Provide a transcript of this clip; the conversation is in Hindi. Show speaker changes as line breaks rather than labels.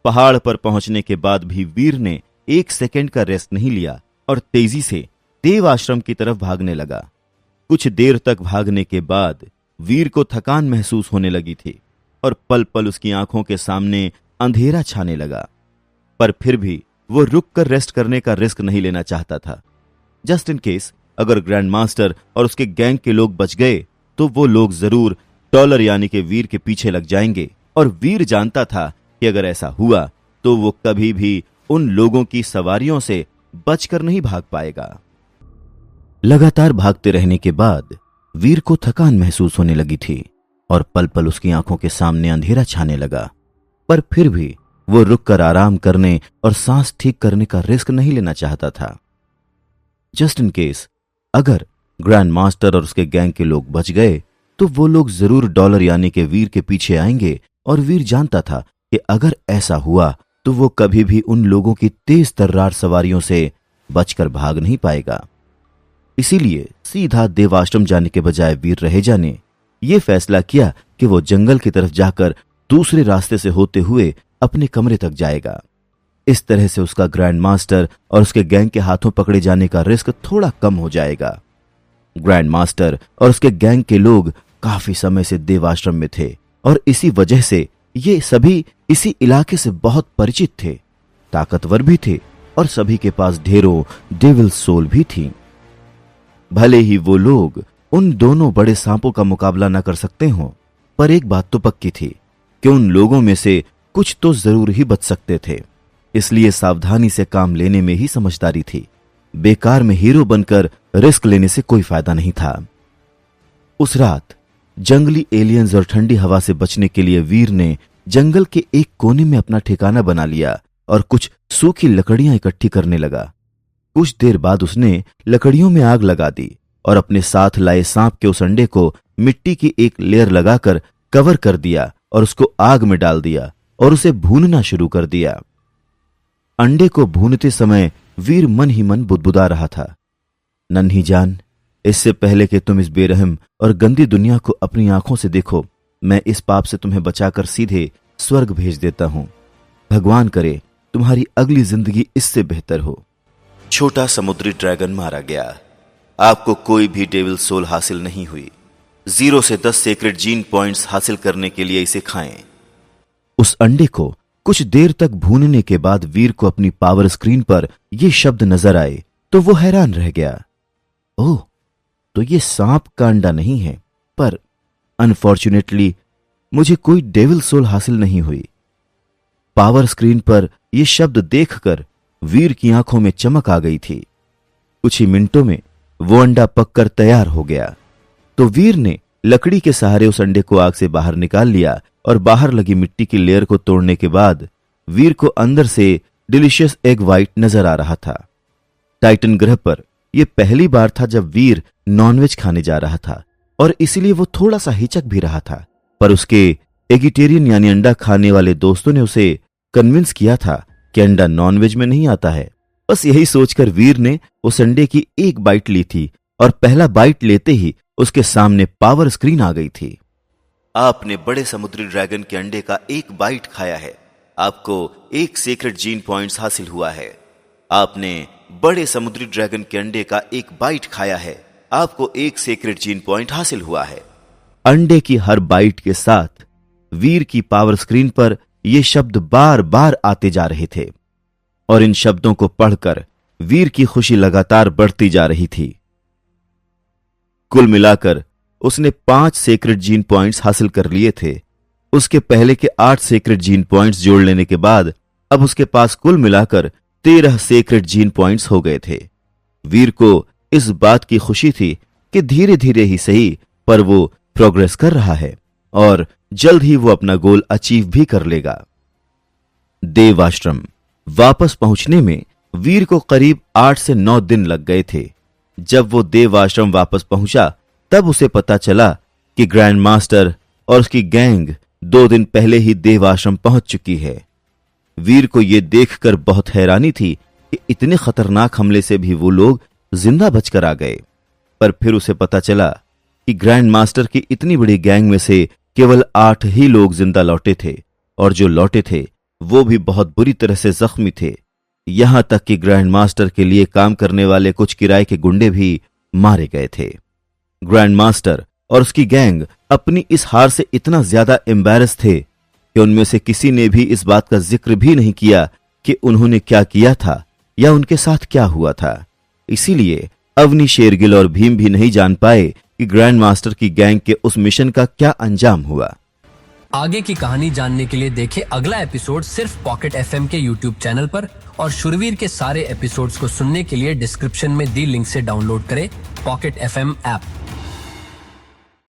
पहाड़ पर पहुंचने के बाद भी वीर ने 1 सेकंड का रेस्ट नहीं लिया और तेजी से देव आश्रम की तरफ भागने लगा। कुछ देर तक भागने के बाद वीर को थकान महसूस होने लगी थी और पल पल उसकी आंखों के सामने अंधेरा छाने लगा, पर फिर भी वो रुककर रेस्ट करने का रिस्क नहीं लेना चाहता था। जस्ट इन केस अगर ग्रैंड मास्टर और उसके गैंग के लोग बच गए तो वो लोग जरूर डॉलर यानी कि वीर के पीछे लग जाएंगे, और वीर जानता था कि अगर ऐसा हुआ तो वो कभी भी उन लोगों की सवारियों से बचकर नहीं भाग पाएगा। लगातार भागते रहने के बाद वीर को थकान महसूस होने लगी थी और पल पल उसकी आंखों के सामने अंधेरा छाने लगा, पर फिर भी वो रुककर आराम करने और सांस ठीक करने का रिस्क नहीं लेना चाहता था। जस्ट इन केस अगर ग्रैंड मास्टर और उसके गैंग के लोग बच गए तो वो लोग जरूर डॉलर यानी के वीर के पीछे आएंगे, और वीर जानता था कि अगर ऐसा हुआ तो वो कभी भी उन लोगों की तेज तर्रार सवारियों से बचकर भाग नहीं पाएगा। इसीलिए सीधा देवाश्रम जाने के बजाय वीर रहेजा ने यह फैसला किया कि वो जंगल की तरफ जाकर दूसरे रास्ते से होते हुए अपने कमरे तक जाएगा। इस तरह से उसका ग्रैंड मास्टर और उसके गैंग के हाथों पकड़े जाने का रिस्क थोड़ा कम हो जाएगा। ग्रैंड मास्टर और उसके गैंग के लोग काफी समय से देवाश्रम में थे और इसी वजह से ये सभी इसी इलाके से बहुत परिचित थे, ताकतवर भी थे और सभी के पास ढेरों डेविल सोल भी थी। भले ही वो लोग उन दोनों बड़े सांपों का मुकाबला न कर सकते हों, पर एक बात तो पक्की थी कि उन लोगों में से कुछ तो जरूर ही बच सकते थे। इसलिए सावधानी से काम लेने में ही समझदारी थी। बेकार में हीरो बनकर रिस्क लेने से कोई फायदा नहीं था। उस रात जंगली एलियंस और ठंडी हवा से बचने के लिए वीर ने जंगल के एक कोने में अपना ठिकाना बना लिया और कुछ सूखी लकड़ियां इकट्ठी करने लगा। कुछ देर बाद उसने लकड़ियों में आग लगा दी और अपने साथ लाए सांप के उस अंडे को मिट्टी की एक लेयर लगाकर कवर कर दिया और उसको आग में डाल दिया और उसे भूनना शुरू कर दिया। अंडे को भूनते समय वीर मन ही मन बुदबुदा रहा था, नन्ही जान, इससे पहले कि तुम इस बेरहम और गंदी दुनिया को अपनी आंखों से देखो, मैं इस पाप से तुम्हें बचाकर सीधे स्वर्ग भेज देता हूं। भगवान करे तुम्हारी अगली जिंदगी इससे बेहतर हो। छोटा समुद्री ड्रैगन मारा गया। आपको कोई भी डेविल सोल हासिल नहीं हुई। 0 से 10 सीक्रेट जीन पॉइंट्स हासिल करने के लिए इसे खाएं। उस अंडे को कुछ देर तक भूनने के बाद वीर को अपनी पावर स्क्रीन पर ये शब्द नजर आए तो वो हैरान रह गया। ओह, तो ये सांप का अंडा नहीं है, पर अनफॉर्चुनेटली मुझे कोई डेविल सोल हासिल नहीं हुई। पावर स्क्रीन पर यह शब्द देखकर वीर की आंखों में चमक आ गई थी। कुछ ही मिनटों में वो अंडा पककर तैयार हो गया तो वीर ने लकड़ी के सहारे उस अंडे को आग से बाहर निकाल लिया और बाहर लगी मिट्टी की लेयर को तोड़ने के बाद वीर को अंदर से डिलीशियस एग वाइट नजर आ रहा था। टाइटन ग्रह पर यह पहली बार था जब वीर नॉनवेज खाने जा रहा था और इसलिए वो थोड़ा सा हिचक भी रहा था, पर उसके एगिटेरियन यानी अंडा खाने वाले दोस्तों ने उसे कन्विंस किया था कि अंडा नॉनवेज में नहीं आता है। बस यही सोचकर वीर ने उस अंडे की एक बाइट ली थी और पहला बाइट लेते ही उसके सामने पावर स्क्रीन आ गई थी। आपने बड़े समुद्री ड्रैगन के अंडे का एक बाइट खाया है। आपको 1 सीक्रेट जीन पॉइंट्स हासिल हुआ है। आपने बड़े समुद्री ड्रैगन के अंडे का एक बाइट खाया है। आपको 1 सीक्रेट जीन पॉइंट हासिल हुआ है। अंडे की हर बाइट के साथ वीर की पावर स्क्रीन पर ये शब्द बार बार आते जा रहे थे और इन शब्दों को पढ़कर वीर की खुशी लगातार बढ़ती जा रही थी। कुल मिलाकर उसने 5 सीक्रेट जीन पॉइंट्स हासिल कर लिए थे। उसके पहले के 8 सीक्रेट जीन पॉइंट्स जोड़ लेने के बाद अब उसके पास कुल मिलाकर 13 सीक्रेट जीन पॉइंट्स हो गए थे। वीर को इस बात की खुशी थी कि धीरे धीरे ही सही पर वो प्रोग्रेस कर रहा है और जल्द ही वो अपना गोल अचीव भी कर लेगा। देवाश्रम वापस पहुंचने में वीर को करीब 8 से 9 दिन लग गए थे। जब वो देवाश्रम वापस पहुंचा तब उसे पता चला कि ग्रैंड मास्टर और उसकी गैंग 2 दिन पहले ही देवाश्रम पहुंच चुकी है। वीर को यह देखकर बहुत हैरानी थी कि इतने खतरनाक हमले से भी वो लोग जिंदा बचकर आ गए, पर फिर उसे पता चला कि ग्रैंड मास्टर की इतनी बड़ी गैंग में से केवल 8 ही लोग जिंदा लौटे थे और जो लौटे थे वो भी बहुत बुरी तरह से जख्मी थे। यहां तक कि ग्रैंड मास्टर के लिए काम करने वाले कुछ किराए के गुंडे भी मारे गए थे। ग्रैंड मास्टर और उसकी गैंग अपनी इस हार से इतना ज्यादा एम्बैरस थे कि उनमें से किसी ने भी इस बात का जिक्र भी नहीं किया कि उन्होंने क्या किया था या उनके साथ क्या हुआ था। इसीलिए अवनी, शेरगिल और भीम भी नहीं जान पाए कि ग्रैंड मास्टर की गैंग के उस मिशन का क्या अंजाम हुआ।
आगे की कहानी जानने के लिए देखें अगला एपिसोड सिर्फ पॉकेट एफएम के यूट्यूब चैनल पर, और शुरवीर के सारे एपिसोड्स को सुनने के लिए डिस्क्रिप्शन में दी लिंक से डाउनलोड करें पॉकेट एफएम ऐप।